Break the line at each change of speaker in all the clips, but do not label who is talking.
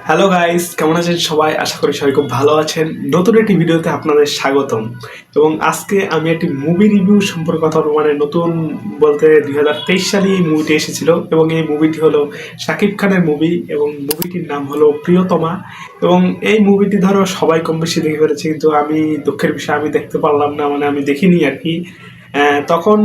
Hello guys, কেমন আছেন সবাই? আশা করি সবাই খুব ভালো আছেন। নতুন একটি ভিডিওতে আপনাদের স্বাগতম। এবং আজকে আমি একটি মুভি রিভিউ সম্পর্কে কথা বলবো। নতুন বলতে 2023 সালে এই মুভিটি এসেছিল এবং এই মুভিটি হলো শাকিব খানের মুভি এবং মুভিটির নাম হলো প্রিয়তমা। এবং এই মুভিটি ধরো সবাই কম বেশি দেখে ফেলেছে, কিন্তু আমি দুঃখের বিষয় আমি দেখতে পারলাম না, আমি দেখিনি আর কি। তখন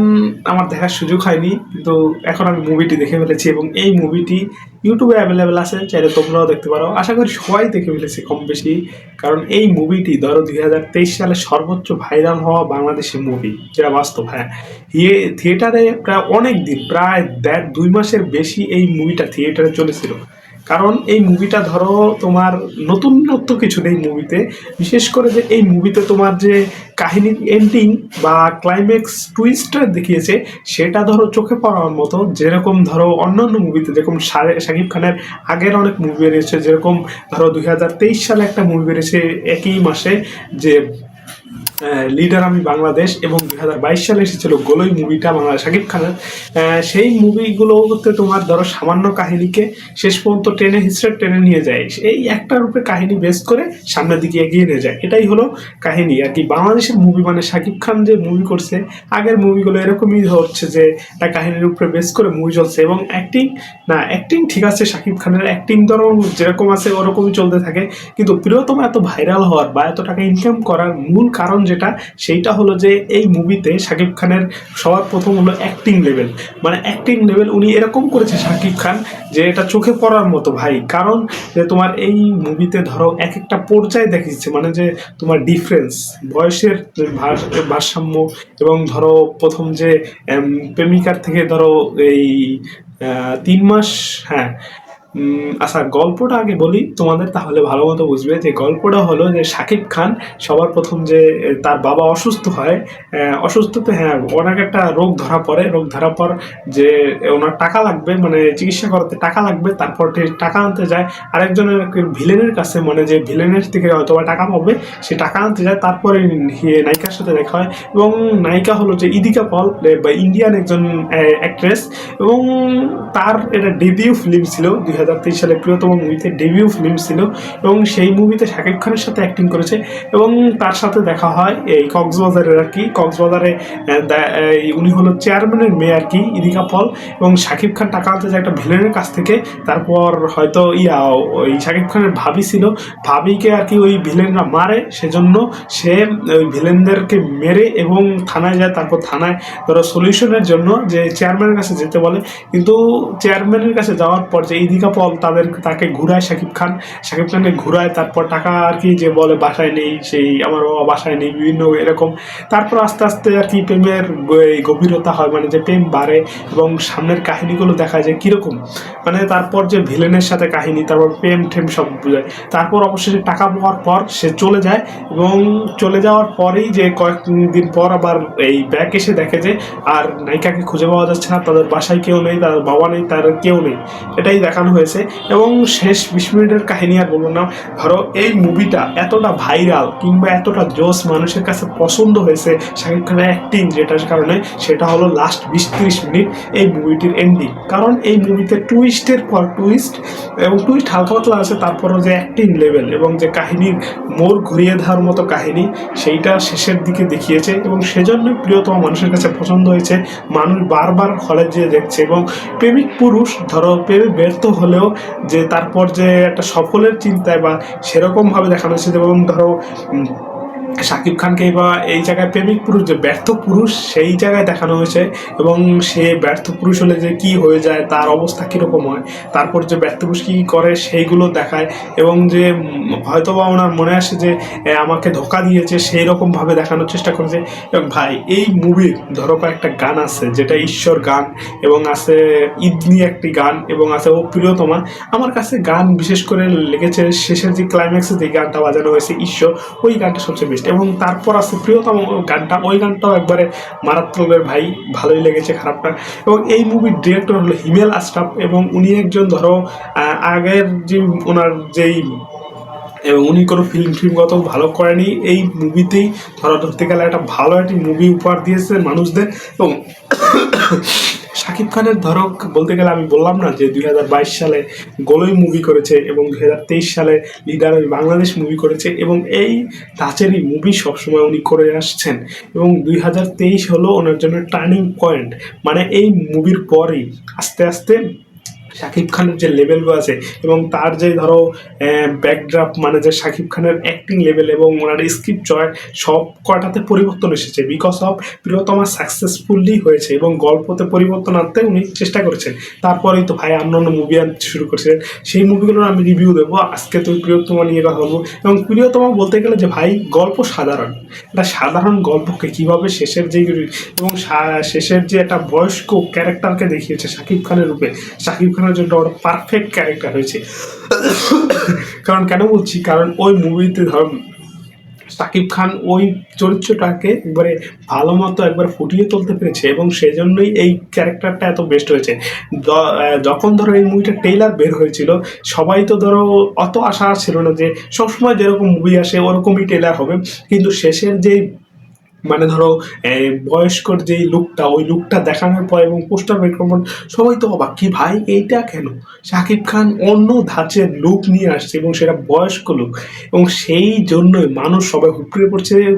আমার দেখার সুযোগ হয়নি, কিন্তু এখন আমি মুভিটি দেখে ফেলেছি এবং এই মুভিটি ইউটিউবে অ্যাভেলেবেল আছে, চাইলে তোমরাও দেখতে পারো। আশা করি সবাই দেখে ফেলেছে কম বেশি, কারণ এই মুভিটি ধরো 2023 সালে সর্বোচ্চ ভাইরাল হওয়া বাংলাদেশি মুভি, যেটা বাস্তব। হ্যাঁ, থিয়েটারে প্রায় অনেক দিন, প্রায় 1.5-2 মাসের বেশি এই মুভিটা থিয়েটারে চলেছিল। কারণ এই মুভিটা ধরো তোমার নতুনত্ব কিছু নেই মুভিতে, বিশেষ করে যে এই মুভিতে তোমার যে কাহিনীর এন্ডিং বা ক্লাইম্যাক্স টুইস্টটা দেখিয়েছে সেটা ধরো চোখে পড়ার মতো। যেরকম ধরো অন্যান্য মুভিতে যেরকম শাকিব খানের আগের অনেক মুভি বেরিয়েছে, যেরকম ধরো 2023 সালে একটা মুভি বেরিয়েছে একই মাসে, যে লিডার আমি বাংলাদেশ, এবং 2022 সালে এসেছিল গোলই মুভিটা বাংলা শাকিব খানের। সেই মুভিগুলোতে তোমার ধরো সামান্য কাহিনীকে শেষ পর্যন্ত টেনে নিয়ে যায়, এই একটার উপরে কাহিনী বেস করে সামনের দিকে এগিয়ে নিয়ে যায়। এটাই হলো কাহিনী আর কি। বাংলাদেশের মুভি শাকিব খান যে মুভি করছে, আগের মুভিগুলো এরকমই হচ্ছে যে একটা কাহিনীর উপরে বেস করে মুভি চলছে। এবং অ্যাক্টিং ঠিক আছে, শাকিব খানের অ্যাক্টিং ধরো যেরকম আছে ওরকমই চলতে থাকে, কিন্তু প্রিয়তমা এত ভাইরাল হওয়ার বা এত টাকা ইনকাম করার মূল কারণ যেটা, সেইটা হলো যে এই মুভিতে শাকিব খানের সবার প্রথম হলো অ্যাক্টিং লেভেল। উনি এরকম করেছে শাকিব খান যে এটা চোখে পড়ার মতো ভাই। কারণ যে তোমার এই মুভিতে ধরো এক একটা পর্যায়ে দেখিয়েছে, যে তোমার ডিফারেন্স বয়সের ভারসাম্য, এবং ধরো প্রথম যে প্রেমিকার থেকে ধরো এই 3 মাস। হ্যাঁ, আচ্ছা, গল্পটা আগে বলি তোমাদের, তাহলে ভালো মতো বুঝবে। যে গল্পটা হলো যে শাকিব খান সবার প্রথম যে তার বাবা অসুস্থ হয়, অসুস্থতে হ্যাঁ ওনার একটা রোগ ধরা পর যে ওনার টাকা লাগবে, চিকিৎসা করাতে টাকা লাগবে। তারপর টাকা আনতে যায় আরেকজনের ভিলেনের কাছে, যে ভিলেনের থেকে হয়তো টাকা পাবে, সে টাকা আনতে যায়। তারপরে নায়িকার সাথে দেখা হয়, এবং নায়িকা হলো যে ইদিকা পল, বা ইন্ডিয়ান একজন অ্যাক্ট্রেস। এবং তার এটা ডেবিউ ফিল্ম ছিল 2023 সালে, প্রিয়তম মুভিতে ডেবিউ ফিল্ম ছিল। এবং সেই মুভিতে শাকিব খানের সাথে অ্যাক্টিং করেছে, এবং তার সাথে দেখা হয় এই কক্সবাজারের আর কি। কক্সবাজারে উনি হলো চেয়ারম্যানের মেয়ে আর কি, ইদিকা পল। এবং শাকিব খান টাকা আনতে যায় একটা ভিলেনের কাছ থেকে। তারপর হয়তো ওই শাকিব খানের ভাবি ছিল, ভাবিকে আর কি ওই ভিলেনরা মারে, সেজন্য সে ওই ভিলেনদেরকে মেরে এবং থানায় যায়। তারপর থানায় ধরো সলিউশনের জন্য যে চেয়ারম্যানের কাছে যেতে বলে, কিন্তু চেয়ারম্যানের কাছে যাওয়ার পর যে ইদিকা পল তাকে ঘুরায়, শাকিব খানকে ঘুরায়। তারপর টাকা আর কি যে বলে বাসায় নেই, সেই আমার বাবা বাসায় নেই, বিভিন্ন এরকম। তারপর আস্তে আস্তে আর কি প্রেমের গভীরতা হয়, যে প্রেম বাড়ে, এবং সামনের কাহিনীগুলো দেখা যায় কীরকম। তারপর যে ভিলেনের সাথে কাহিনী, তারপর প্রেম ঠেম সব বোঝায়। তারপর অবশেষে টাকা পাওয়ার পর সে চলে যায়, এবং চলে যাওয়ার পরেই যে কয়েকদিন পর আবার এই ব্যাক এসে দেখে যে আর নায়িকাকে খুঁজে পাওয়া যাচ্ছে না, তাদের বাসায় কেউ নেই, তার বাবা নেই, তার কেউ নেই। এটাই দেখানো হয়েছে। এবং শেষ 20 মিনিটের কাহিনী আর বলবো না। ধরো এই মুভিটা এতটা ভাইরাল কিংবা এতটা জোস মানুষের কাছে পছন্দ হয়েছে শাকিব খানের অ্যাক্টিং, যেটার কারণে সেটা হলো লাস্ট 20-30 মিনিট এই মুভিটির এন্ডিং। কারণ এই মুভিতে টুইস্টের পর টুইস্ট, এবং টুইস্ট হালকা পাতলা আছে, তারপরও যে অ্যাক্টিং লেভেল এবং যে কাহিনীর মোড় ঘুরিয়ে দেওয়ার মতো কাহিনী, সেইটা শেষের দিকে দেখিয়েছে। এবং সেজন্যই প্রিয়তম মানুষের কাছে পছন্দ হয়েছে, মানুষ বারবার হলে যেয়ে দেখছে। এবং প্রেমিক পুরুষ ধরো প্রেমে ব্যর্থ হলেও যে তারপর যে একটা সফলের চিন্তায় বা সেরকমভাবে দেখানো হয়েছে। এবং ধরো শাকিব খানকে বা এই জায়গায় প্রেমিক পুরুষ যে ব্যর্থ পুরুষ, সেই জায়গায় দেখানো হয়েছে। এবং সে ব্যর্থ পুরুষ হলে যে কি হয়ে যায়, তার অবস্থা কীরকম হয়, তারপর যে ব্যর্থ পুরুষ কী করে সেইগুলো দেখায়। এবং যে হয়তো বা ওনার মনে আসে যে আমাকে ধোকা দিয়েছে, সেই রকমভাবে দেখানোর চেষ্টা করেছে। এবং ভাই এই মুভির ধরো একটা গান আছে যেটা ঈশ্বর গান, এবং আছে ইদনি একটি গান, এবং আছে ও প্রিয়তমা। আমার কাছে গান বিশেষ করে লেগেছে শেষের যে ক্লাইম্যাক্সে যে গানটা বাজানো হয়েছে ঈশ্বর, ওই গানটা সবচেয়ে বেস্ট। এবং তারপর আছে প্রিয়তম গানটা, ওই গানটাও একবারে মারাত্মকের ভাই, ভালোই লেগেছে, খারাপ না। এবং এই মুভির ডিরেক্টর হলো হিমেল আশরাফ, এবং উনি একজন ধরো আগের যে ওনার যেই, এবং উনি কোনো ফিল্ম কত ভালো করেনি, এই মুভিতেই ধরতে গেলে একটা ভালো একটি মুভি উপহার দিয়েছে মানুষদের। এবং শাকিব খানের ধরো বলতে গেলে আমি বললাম না যে 2022 সালে গোলই মুভি করেছে এবং 2023 সালে লিডার বাংলাদেশ মুভি করেছে এবং এই ধাঁচেরই মুভি সবসময় উনি করে আসছেন এবং 2023 হলো ওনার জন্য টার্নিং পয়েন্ট। মানে এই মুভির পরেই আস্তে আস্তে শাকিব খানের যে লেভেলগুলো আছে এবং তার যে ধরো ব্যাকড্রাফট, মানে যে শাকিব খানের অ্যাক্টিং লেভেল এবং ওনার স্ক্রিপ্ট চয়েস সব কটাতে পরিবর্তন এসেছে বিকজ অফ প্রিয়তমা সাকসেসফুলি হয়েছে এবং গল্পতে পরিবর্তন আনতে উনি চেষ্টা করেছেন। তারপরেই তো ভাই অন্যান্য মুভি আনতে শুরু করেছিলেন, সেই মুভিগুলোর আমি রিভিউ দেবো। আজকে তো প্রিয়তমা নিয়ে কথা বলবো এবং প্রিয়তমা বলতে গেলে যে ভাই গল্প সাধারণ, একটা সাধারণ গল্পকে কীভাবে শেষের যে এবং শেষের যে একটা বয়স্ক ক্যারেক্টারকে দেখিয়েছে শাকিব খানের রূপে, শাকিব খানের জন্য ওটা পারফেক্ট ক্যারেক্টার হয়েছে। কারণ কেন বলছি, কারণ ওই মুভিতে ধর শাকিব খান ওই চরিত্রটাকে একবারে ভালো মতো একবার ফুটিয়ে তুলতে পেরেছে এবং সেই জন্যই এই ক্যারেক্টারটা এত বেস্ট হয়েছে। যখন ধরো এই মুভিটা ট্রেইলার বের হয়েছিল সবাই তো ধরো অত আশা ছিল না যে সবসময় যেরকম মুভি আসে ওরকমই ট্রেইলার হবে, কিন্তু শেষের যেই মানে ধরো বয়স্কর যেই লুকটা, ওই লুকটা দেখানোর পর এবং পোস্টার বের করবেন সবাই তো অবাক, কি ভাই এইটা কেন শাকিব খান অন্য ধাঁচের লুক নিয়ে আসছে এবং সেটা বয়স্ক লুক। এবং সেই জন্যই মানুষ সবাই হুপড়ে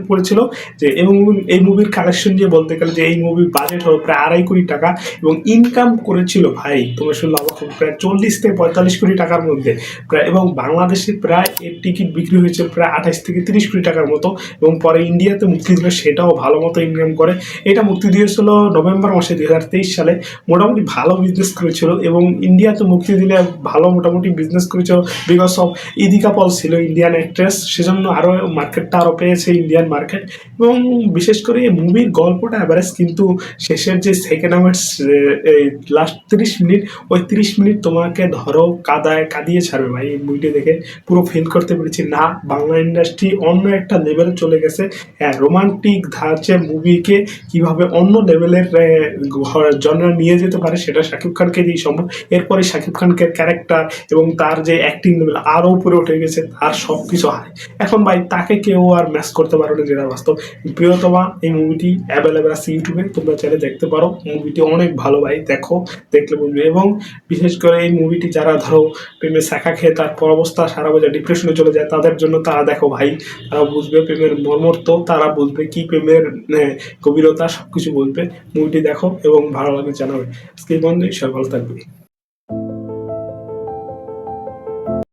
পড়েছিল যে এবং এই মুভির কালেকশন নিয়ে বলতে গেলে যে এই মুভির বাজেট হলো প্রায় 2.5 কোটি টাকা এবং ইনকাম করেছিল ভাই তোমরা শুনলে অবাক হবে প্রায় 40 থেকে 45 কোটি টাকার মধ্যে প্রায়, এবং বাংলাদেশে প্রায় এর টিকিট বিক্রি হয়েছে প্রায় 28 থেকে 30 কোটি টাকার মতো এবং পরে ইন্ডিয়াতে মুক্তি দিল সেটাও ভালো মতো ইনকাম করে। এটা মুক্তি দিয়েছিল নভেম্বর মাসে 2023 সালে, মোটামুটি ভালো বিজনেস করেছিল এবং ইন্ডিয়াতে মুক্তি দিলে ভালো মোটামুটি বিজনেস করেছিল বিকজ অফ ইদিকা পল ছিল ইন্ডিয়ান অ্যাক্ট্রেস, সেজন্য আরও মার্কেটটা আরও পেয়েছে ইন্ডিয়ান মার্কেট। এবং বিশেষ করে এই মুভির গল্পটা অ্যাভারেজ, কিন্তু শেষের যে সেকেন্ড হাফের এই লাস্ট 30 মিনিট, ওই 30 মিনিট তোমাকে ধরো কাঁদিয়ে ছাড়বে ভাই। এই মুভিটি দেখে পুরো ফিল করতে পেরেছি না বাংলা ইন্ডাস্ট্রি অন্য একটা লেভেলে চলে গেছে। হ্যাঁ, রোমান্টিক ধাঁচের মুভিকে কিভাবে অন্য লেভেলের জনরা নিয়ে যেতে পারে সেটা শাকিব খানকে দিয়েই সম্ভব। এরপরে শাকিব খানকে ক্যারেক্টার এবং তার যে অ্যাক্টিং লেভেল আরও উপরে উঠে গেছে, তার সব কিছু হয় এখন ভাই তাকে কেউ আর ম্যাচ করতে পারো না, যেটা বাস্তব। প্রিয়তমা এই মুভিটি অ্যাভেলেবেল আছে ইউটিউবে, তোমরা চাইলে দেখতে পারো। মুভিটি অনেক ভালো ভাই, দেখো, দেখলে বুঝবে। এবং বিশেষ করে এই মুভিটি যারা ধরো প্রেমে শাখা খেয়ে তারপর অবস্থা সারা বছর ডিপ্রেশনে চলে যায় তাদের জন্য, তারা দেখো ভাই, তারা বুঝবে প্রেমের মর্মর্থ, তারা বুঝবে কি প্রেমের গভীরতা, সব কিছু বুঝবে। মুভিটি দেখো এবং ভালো লাগে জানাবে। আজকে এই বন্ধু, সবাই ভালো থাকবে।